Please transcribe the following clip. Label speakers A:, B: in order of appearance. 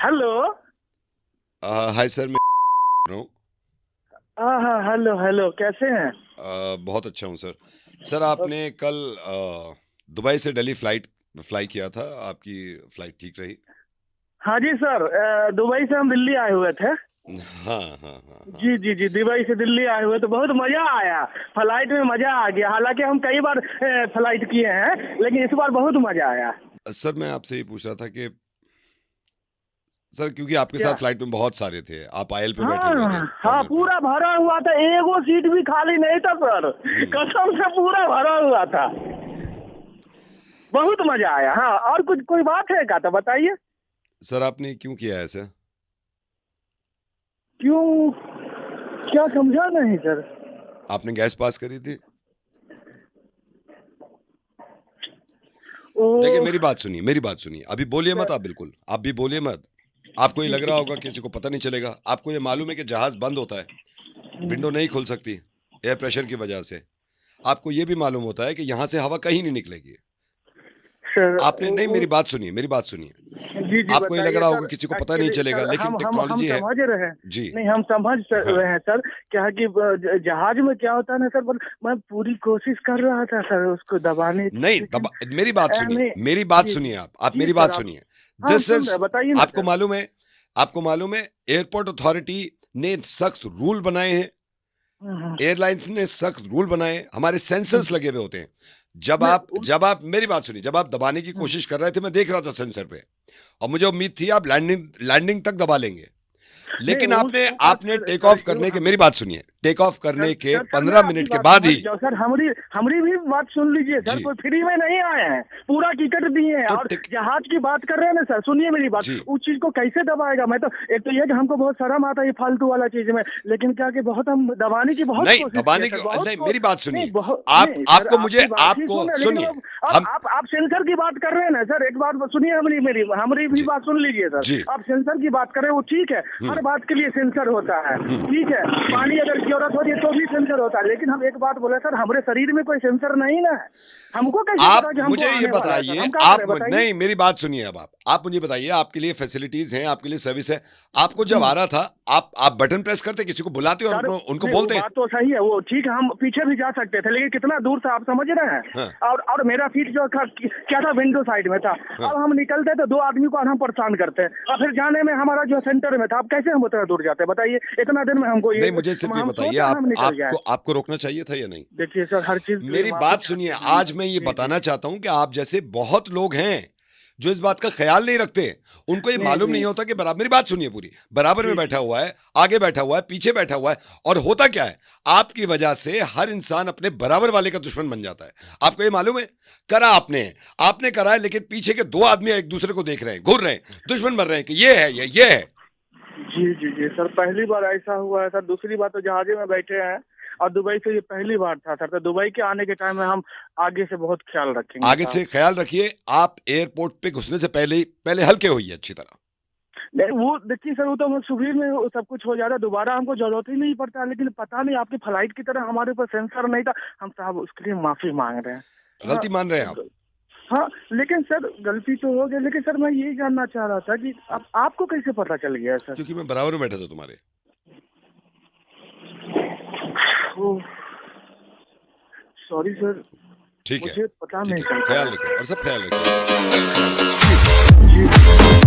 A: Hello.
B: Hi sir, मैं रहा हूँ।
A: हाँ हाँ, हेलो हेलो, कैसे हैं?
B: बहुत अच्छा हूँ सर। सर आपने कल दुबई से दिल्ली फ्लाई किया था, आपकी फ्लाइट ठीक रही?
A: हाँ जी सर, दुबई से हम दिल्ली आए हुए थे।
B: हाँ हाँ हाँ हाँ।
A: जी जी जी, दुबई से दिल्ली आए हुए तो बहुत मजा आया। फ्लाइट में मजा आ गया, हालांकि हम कई बार फ्लाइट किए हैं, लेकिन इस बार बहुत मजा आया।
B: सर मैं आपसे ये पूछ रहा था कि सर, क्योंकि आपके
A: क्या?
B: साथ फ्लाइट में बहुत सारे थे, आप आयल पे बैठे हुए थे
A: हाँ हाँ,
B: कॉर्नर पे।
A: पूरा भरा हुआ था, एगो सीट भी खाली नहीं था सर।
B: हम्म।
A: कसम से पूरा भरा हुआ था। बहुत मजा आया। हाँ, और कुछ कोई बात है क्या, तो बताइए।
B: सर आपने क्यों किया ऐसा?
A: क्यों? क्या समझा नहीं सर।
B: आपने गैस पास करी थी?
A: ओ।
B: देखिए मेरी बात सुनिए, अभी बोलिए मत, आप बिल्कुल आप भी बोलिए मत। आपको ये लग रहा होगा किसी को पता नहीं चलेगा। आपको ये मालूम है कि जहाज बंद होता है, विंडो नहीं खुल सकती एयर प्रेशर की वजह से। आपको ये भी मालूम होता है कि यहाँ से हवा कहीं नहीं निकलेगी।
A: सर
B: आपने नहीं, मेरी बात सुनिए।
A: जी जी,
B: आपको ये लग
A: बताइए
B: रहा होगा
A: सर।
B: किसी को पता नहीं
A: एक्चुअली
B: चलेगा,
A: सर,
B: लेकिन
A: हम
B: टेक्नोलॉजी है।
A: समझ रहे हैं।
B: जी।
A: नहीं, हम समझ
B: हाँ।
A: रहे हैं सर। क्या है कि जहाज में क्या होता है ना सर, मैं पूरी कोशिश कर रहा था सर उसको दबाने की,
B: नहीं
A: लेकिन
B: दबा, मेरी बात सुनिए,
A: नहीं।
B: मेरी बात
A: जी
B: सुनिए,
A: जी
B: आप
A: जी
B: मेरी
A: सर,
B: बात
A: आप।
B: सुनिए।
A: हाँ, हम
B: दिस
A: सुन
B: इज,
A: रहे हैं, बताइए ना
B: आपको
A: सर।
B: मालूम है, आपको मालूम है एयरपोर्ट अथॉरिटी ने सख्त रूल बनाए हैं।
A: हम्म,
B: एयरलाइंस ने सख्त रूल बनाए, हमारे सेंसर्स
A: हम्म,
B: लगे हुए होते हैं। जब
A: नहीं
B: आप जब आप मेरी बात सुनिए, जब आप दबाने की
A: हम्म,
B: कोशिश कर रहे थे, मैं देख रहा था सेंसर पे, और मुझे उम्मीद थी आप लैंडिंग तक दबा लेंगे।
A: नहीं,
B: लेकिन आपने
A: वो बात
B: आपने टेक
A: सर
B: ऑफ
A: क्यों
B: करने के,
A: हम।
B: मेरी बात सुनिए, टेक ऑफ
A: सर
B: करने के
A: सर सर, मैं
B: 15
A: आपकी
B: मिनट के
A: बात
B: बाद
A: समझ
B: ही।
A: गया सर। हमारी हमारी भी बात सुन लीजिए सर,
B: जी।
A: कोई फ्री में नहीं आए हैं। पूरा टिकट दिए हैं।
B: तो
A: और जहाज की बात कर रहे हैं ना सर, सुनिए मेरी बात।
B: जी।
A: उस चीज को कैसे दबाएगा? मैं तो, एक तो ये कि हमको बहुत शर्म आता है ये फालतू वाला चीज में, लेकिन क्या कि बहुत हम दबाने की बहुत
B: नहीं
A: कोशिश किए
B: दबाने की,
A: सर, बहुत
B: नहीं
A: को।
B: मेरी बात
A: नहीं,
B: सुनिए।
A: बहुत
B: आप
A: नहीं सर,
B: आपको मुझे
A: आपकी बात ही
B: आपको
A: सुन रहे हैं, लेकिन
B: सुनिए।
A: अब
B: हम
A: आप सेंसर की बात कर रहे हैं ना सर। एक बात सुनिए, हमारी मेरी हमारी भी
B: जी
A: बात सुन लीजिए सर।
B: जी।
A: आप सेंसर की बात कर रहे हैं, वो ठीक है। हर
B: हम्म
A: बात के लिए सेंसर होता है,
B: हम्म
A: ठीक है।
B: हम्म।
A: पानी अगर जरूरत होती है तो भी सेंसर होता है, लेकिन हम एक बात बोले सर, हमारे शरीर में कोई सेंसर नहीं ना है। हमको कैसे
B: आप
A: पता कि हमको
B: मुझे ये
A: आने वाला है सर?
B: बताइए,
A: हम क्या करें, बताइए।
B: नहीं मेरी बात सुनिए, अब आप मुझे बताइए, आपके लिए फैसिलिटीज हैं, आपके लिए सर्विस है। आपको जब आ
A: हम्म।
B: रहा था, आप बटन प्रेस करते, किसी को बुलाते और
A: सर
B: उनको
A: नहीं, वो
B: बोलते।
A: बात तो सही है, वो ठीक है, हम पीछे भी जा सकते थे, लेकिन कितना दूर था आप समझ रहे हैं।
B: हाँ
A: और मेरा सीट जो था, क्या था, विंडो साइड में था।
B: हाँ।
A: अब हम निकलते तो दो आदमी को हम परेशान करते, और फिर जाने में हमारा जो सेंटर में था, अब कैसे हम उतना दूर जाते, बताइए। इतना दिन में हमको ये,
B: नहीं मुझे सिर्फ ये
A: हम
B: बताइए,
A: सोचे
B: आप
A: हम निकल जाए।
B: आपको आपको रोकना चाहिए था या नहीं?
A: देखिए सर, हर चीज के लिए
B: मेरी
A: माफी
B: बात सुनिए,
A: चाहते हैं हम।
B: आज मैं ये
A: जी जी।
B: बताना चाहता हूं कि आप जैसे बहुत लोग हैं जो इस बात का ख्याल नहीं रखते। उनको ये
A: नहीं
B: मालूम नहीं
A: नहीं।
B: होता कि बराबर, मेरी बात सुनिए पूरी, बराबर में
A: जी
B: बैठा
A: जी।
B: हुआ है, आगे बैठा हुआ है, पीछे बैठा हुआ है, और होता क्या है, आपकी वजह से हर इंसान अपने बराबर वाले का दुश्मन बन जाता है। आपको ये मालूम है? करा आपने, आपने करा है, लेकिन पीछे के दो आदमी एक दूसरे को देख रहे हैं, घूर रहे हैं, दुश्मन बन रहे हैं कि ये है, ये है।
A: जी जी जी सर, पहली बार ऐसा हुआ है सर। दूसरी बात तो जहाजे में बैठे हैं, और दुबई से ये पहली बार था सर। तो दुबई के आने के टाइम में हम आगे से बहुत ख्याल रखेंगे
B: आगे
A: साहब।
B: से ख्याल रखिए, आप एयरपोर्ट पे घुसने से पहले हल्के होइए अच्छी तरह।
A: नहीं, वो देखिए सर, वो तो हम सुबह में वो सब कुछ हो जाता, दोबारा हमको जरूरत ही नहीं पड़ता, लेकिन पता नहीं आपकी फ्लाइट की तरह हमारे ऊपर सेंसर नहीं था। हम साहब उसके लिए माफी मांग रहे हैं। हाँ।
B: गलती मान रहे हैं आप?
A: हाँ, लेकिन सर गलती तो हो गई, लेकिन सर मैं यही जानना चाह रहा था कि आपको कैसे पता चल गया सर?
B: क्योंकि मैं बराबर में बैठा था तुम्हारे।
A: सॉरी सर,
B: ठीक है,
A: मुझे पता
B: ठीक
A: नहीं
B: है,
A: चल
B: ख्याल
A: पाया।
B: रखिए, और सब ख्याल रखिए, सब ख्याल रखिए।
A: जी।